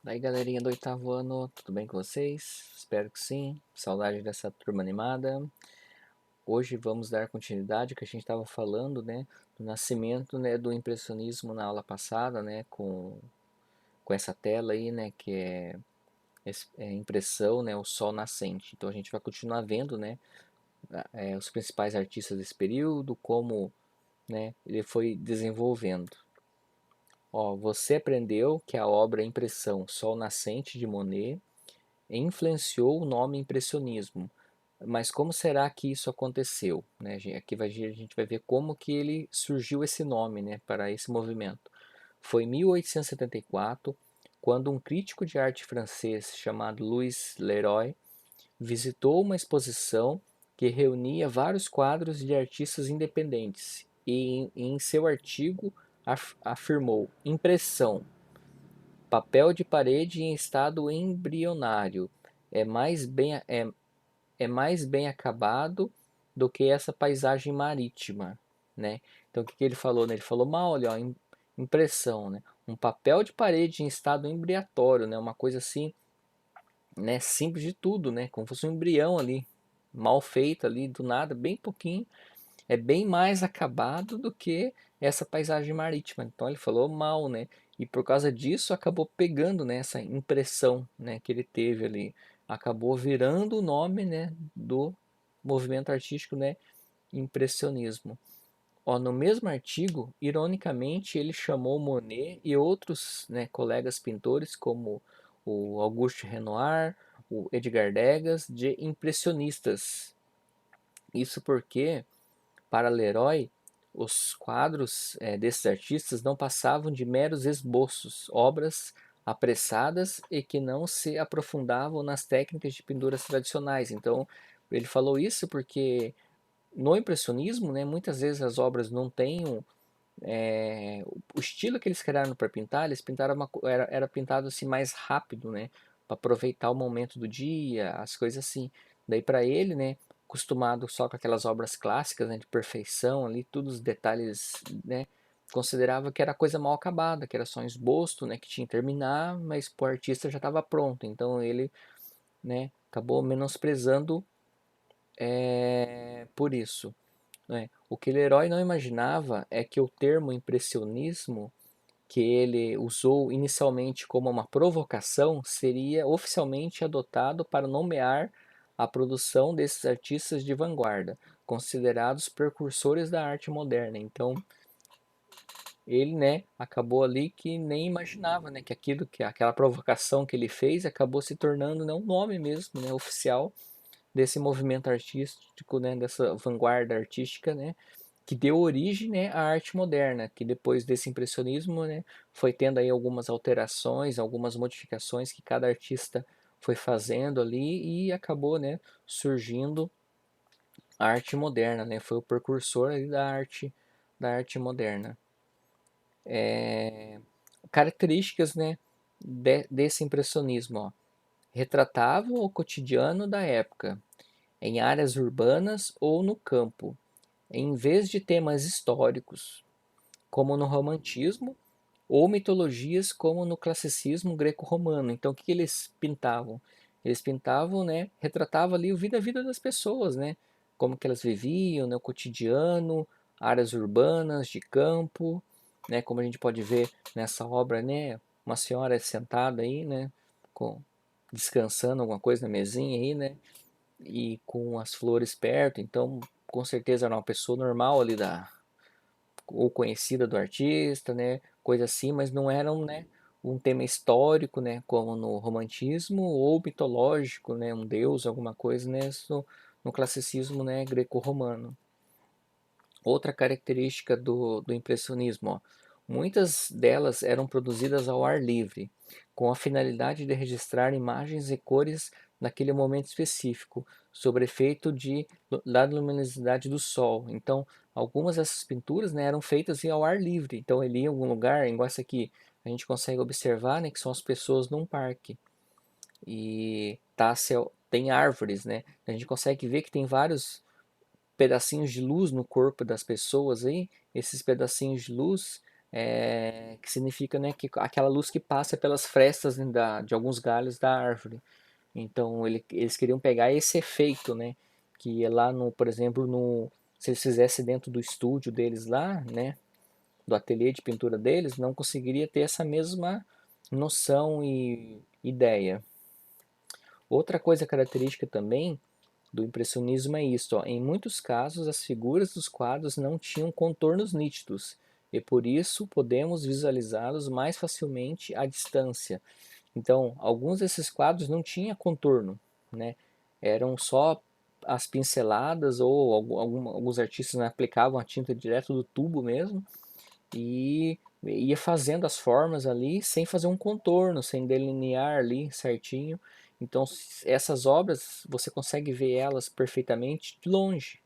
Daí, galerinha do oitavo ano, tudo bem com vocês? Espero que sim. Saudade dessa turma animada. Hoje vamos dar continuidade ao que a gente estava falando, né, do nascimento, né, do impressionismo na aula passada, né, com essa tela aí, né, que é impressão, né, o sol nascente. Então a gente vai continuar vendo, né, os principais artistas desse período, como, né, ele foi desenvolvendo. Ó, você aprendeu que a obra Impressão Sol Nascente de Monet influenciou o nome impressionismo. Mas como será que isso aconteceu? Né? Aqui a gente vai ver como que ele surgiu esse nome, né, para esse movimento. Foi em 1874, quando um crítico de arte francês chamado Louis Leroy visitou uma exposição que reunia vários quadros de artistas independentes e em seu artigo afirmou: impressão, papel de parede em estado embrionário, é mais bem, é, é mais bem acabado do que essa paisagem marítima, né? Então o que ele falou, né? Ele falou mal, olha, ó, impressão, né? Um papel de parede em estado embriatório, né? Uma coisa assim, né? Simples de tudo, né? Como se fosse um embrião ali, mal feito ali, do nada, bem pouquinho, é bem mais acabado do que essa paisagem marítima. Então ele falou mal, né? E por causa disso acabou pegando, né, essa impressão, né, que ele teve ali, acabou virando o nome, né, do movimento artístico, né, impressionismo. Ó, no mesmo artigo, ironicamente, ele chamou Monet e outros, né, colegas pintores como o Auguste Renoir, o Edgar Degas, de impressionistas. Isso porque para Leroy, os quadros desses artistas não passavam de meros esboços, obras apressadas e que não se aprofundavam nas técnicas de pinturas tradicionais. Então, ele falou isso porque no impressionismo, né, muitas vezes as obras não têm o estilo que eles criaram para pintar, eles pintaram era pintado assim mais rápido, né, para aproveitar o momento do dia, as coisas assim. Daí para ele, né, acostumado só com aquelas obras clássicas, né, de perfeição ali, todos os detalhes, né, considerava que era coisa mal acabada, que era só um esboço, né, que tinha que terminar, mas o artista já estava pronto. Então ele, né, acabou menosprezando por isso, né? O que Leroy não imaginava é que o termo impressionismo, que ele usou inicialmente como uma provocação, seria oficialmente adotado para nomear a produção desses artistas de vanguarda, considerados precursores da arte moderna. Então, ele, né, acabou ali que nem imaginava, né, que aquela provocação que ele fez acabou se tornando, né, um nome mesmo, né, oficial desse movimento artístico, né, dessa vanguarda artística, né, que deu origem, né, à arte moderna, que depois desse impressionismo, né, foi tendo aí algumas alterações, algumas modificações que cada artista foi fazendo ali e acabou, né, surgindo a arte moderna, né, foi o precursor ali da arte moderna. Características, né, desse impressionismo, ó. Retratavam o cotidiano da época, em áreas urbanas ou no campo, em vez de temas históricos, como no romantismo, ou mitologias, como no classicismo greco-romano. Então, o que eles pintavam? Eles pintavam, né, retratavam ali a vida das pessoas, né, como que elas viviam, né, o cotidiano, áreas urbanas, de campo, né, como a gente pode ver nessa obra, né, uma senhora sentada aí, né, com, descansando alguma coisa na mesinha aí, né, e com as flores perto, então com certeza era uma pessoa normal ali ou conhecida do artista, né, coisa assim, mas não era um tema histórico, né, como no romantismo ou mitológico, né, um deus, alguma coisa, né, no classicismo, né, greco-romano. Outra característica do impressionismo, ó, muitas delas eram produzidas ao ar livre, com a finalidade de registrar imagens e cores naquele momento específico, sob efeito da luminosidade do sol. Então, algumas dessas pinturas, né, eram feitas ao ar livre. Então, ele ia em algum lugar, igual essa aqui, a gente consegue observar, né, que são as pessoas num parque e tem árvores, né? A gente consegue ver que tem vários pedacinhos de luz no corpo das pessoas aí, esses pedacinhos de luz, que significa, né, que aquela luz que passa pelas frestas, né, de alguns galhos da árvore. Então eles queriam pegar esse efeito, né, que é lá no, por exemplo, se eles fizessem dentro do estúdio deles lá, né, do ateliê de pintura deles, não conseguiria ter essa mesma noção e ideia. Outra coisa característica também do impressionismo é isso, ó. Em muitos casos as figuras dos quadros não tinham contornos nítidos e por isso podemos visualizá-los mais facilmente à distância. Então, alguns desses quadros não tinham contorno, né? Eram só as pinceladas ou alguns artistas, né, aplicavam a tinta direto do tubo mesmo e ia fazendo as formas ali sem fazer um contorno, sem delinear ali certinho. Então essas obras você consegue ver elas perfeitamente de longe.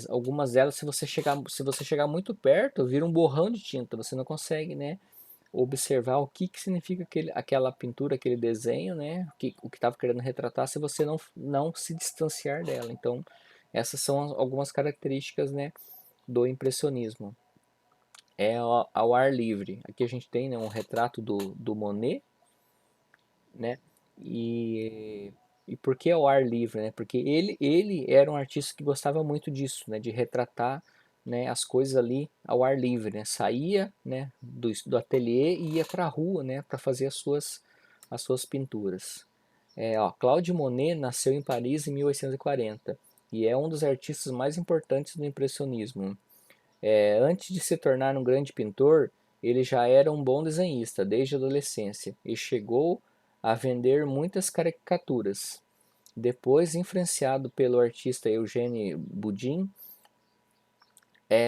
Algumas delas, se você chegar muito perto, vira um borrão de tinta. Você não consegue, né, observar o que significa aquela pintura, aquele desenho, né, o que estava querendo retratar, se você não se distanciar dela. Então essas são algumas características, né, do impressionismo. É ao ar livre. Aqui a gente tem, né, um retrato do Monet, né? E, e por que ao ar livre, né? Porque ele era um artista que gostava muito disso, né? De retratar, né, as coisas ali ao ar livre, né? Saía, né, do ateliê e ia para a rua, né, para fazer as suas pinturas. Claude Monet nasceu em Paris em 1840 e é um dos artistas mais importantes do impressionismo. Antes de se tornar um grande pintor, ele já era um bom desenhista desde a adolescência e chegou a vender muitas caricaturas. Depois, influenciado pelo artista Eugène Boudin,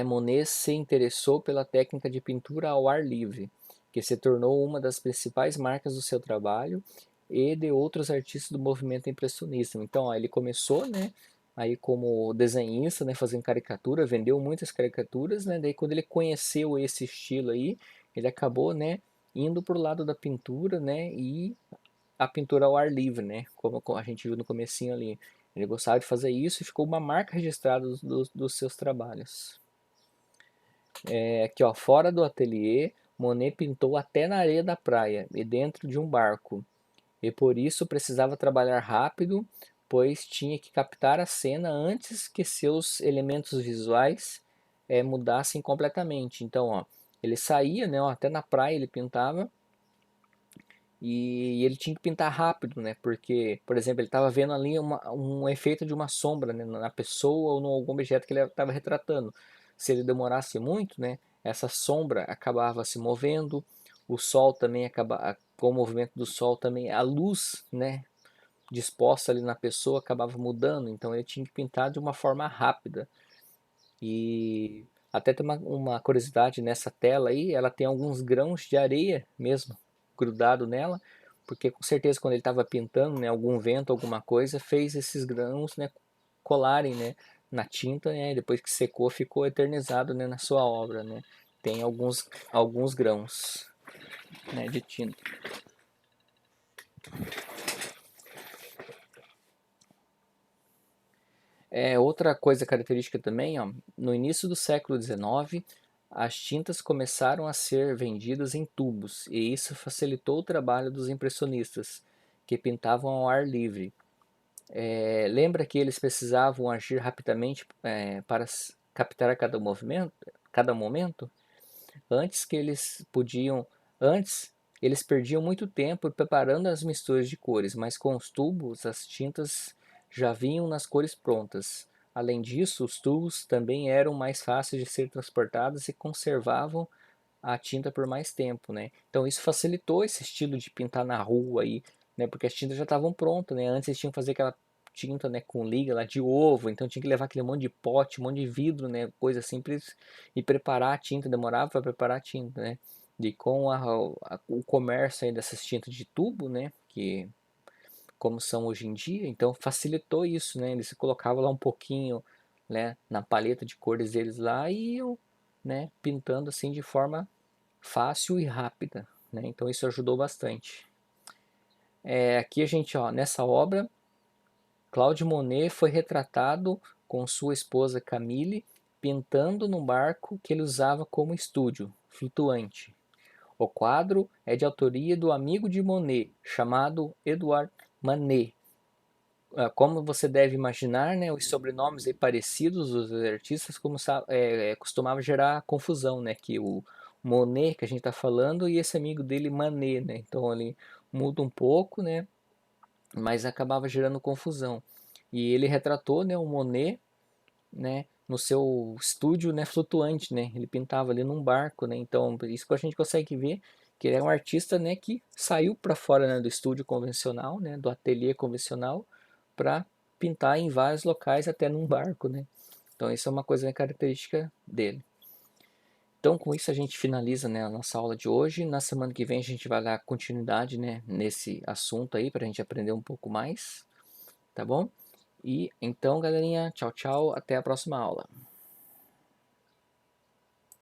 Monet se interessou pela técnica de pintura ao ar livre, que se tornou uma das principais marcas do seu trabalho e de outros artistas do movimento impressionista. Então, ele começou, né, aí como desenhista, né, fazendo caricatura, vendeu muitas caricaturas, né, daí quando ele conheceu esse estilo aí, ele acabou, né, indo para o lado da pintura, né, e a pintura ao ar livre, né, como a gente viu no comecinho ali. Ele gostava de fazer isso e ficou uma marca registrada dos seus trabalhos. Aqui, ó, fora do ateliê, Monet pintou até na areia da praia e dentro de um barco, e por isso precisava trabalhar rápido, pois tinha que captar a cena antes que seus elementos visuais mudassem completamente. Então, ó, ele saía, né, ó, até na praia ele pintava, e ele tinha que pintar rápido, né? Porque, por exemplo, ele estava vendo ali um efeito de uma sombra, né, na pessoa ou em algum objeto que ele estava retratando. Se ele demorasse muito, né, essa sombra acabava se movendo, o sol também acaba, com o movimento do sol também, a luz, né, disposta ali na pessoa acabava mudando. Então ele tinha que pintar de uma forma rápida. E até tem uma curiosidade nessa tela aí, ela tem alguns grãos de areia mesmo grudado nela, porque com certeza quando ele estava pintando, né, algum vento, alguma coisa, fez esses grãos, né, colarem, né, na tinta, né, e depois que secou ficou eternizado, né, na sua obra, né. Tem alguns grãos, né, de tinta. Outra coisa característica também, ó, no início do século XIX, as tintas começaram a ser vendidas em tubos, e isso facilitou o trabalho dos impressionistas, que pintavam ao ar livre. Lembra que eles precisavam agir rapidamente para captar cada momento? Antes que eles podiam, antes eles perdiam muito tempo preparando as misturas de cores, mas com os tubos as tintas já vinham nas cores prontas. Além disso, os tubos também eram mais fáceis de ser transportados e conservavam a tinta por mais tempo, né? Então isso facilitou esse estilo de pintar na rua aí, né? Porque as tintas já estavam prontas, né? Antes eles tinham que fazer aquela tinta, né, com liga lá de ovo, então tinha que levar aquele monte de pote, um monte de vidro, né, coisa simples, e preparar a tinta, demorava para preparar a tinta, né? E com o comércio aí dessas tintas de tubo, né, que como são hoje em dia, então facilitou isso, né? Eles colocavam lá um pouquinho, né, na paleta de cores deles lá e iam, né, pintando assim de forma fácil e rápida, né? Então isso ajudou bastante. Aqui a gente, ó, nessa obra, Claude Monet foi retratado com sua esposa Camille pintando num barco que ele usava como estúdio. flutuante. O quadro é de autoria do amigo de Monet, chamado Edouard Manet. Como você deve imaginar, né, os sobrenomes parecidos dos artistas costumava gerar confusão, né, que o Monet que a gente está falando e esse amigo dele Manet, né, então ele muda um pouco, né, mas acabava gerando confusão. E ele retratou, né, o Monet, né, no seu estúdio, né, flutuante, né, ele pintava ali num barco, né, então por isso que a gente consegue ver que ele é um artista, né, que saiu para fora, né, do estúdio convencional, né, do ateliê convencional, para pintar em vários locais, até num barco, né. Então isso é uma coisa, né, característica dele. Então com isso a gente finaliza, né, a nossa aula de hoje. Na semana que vem a gente vai dar continuidade, né, nesse assunto aí para a gente aprender um pouco mais, tá bom? E então, galerinha, tchau, tchau, até a próxima aula.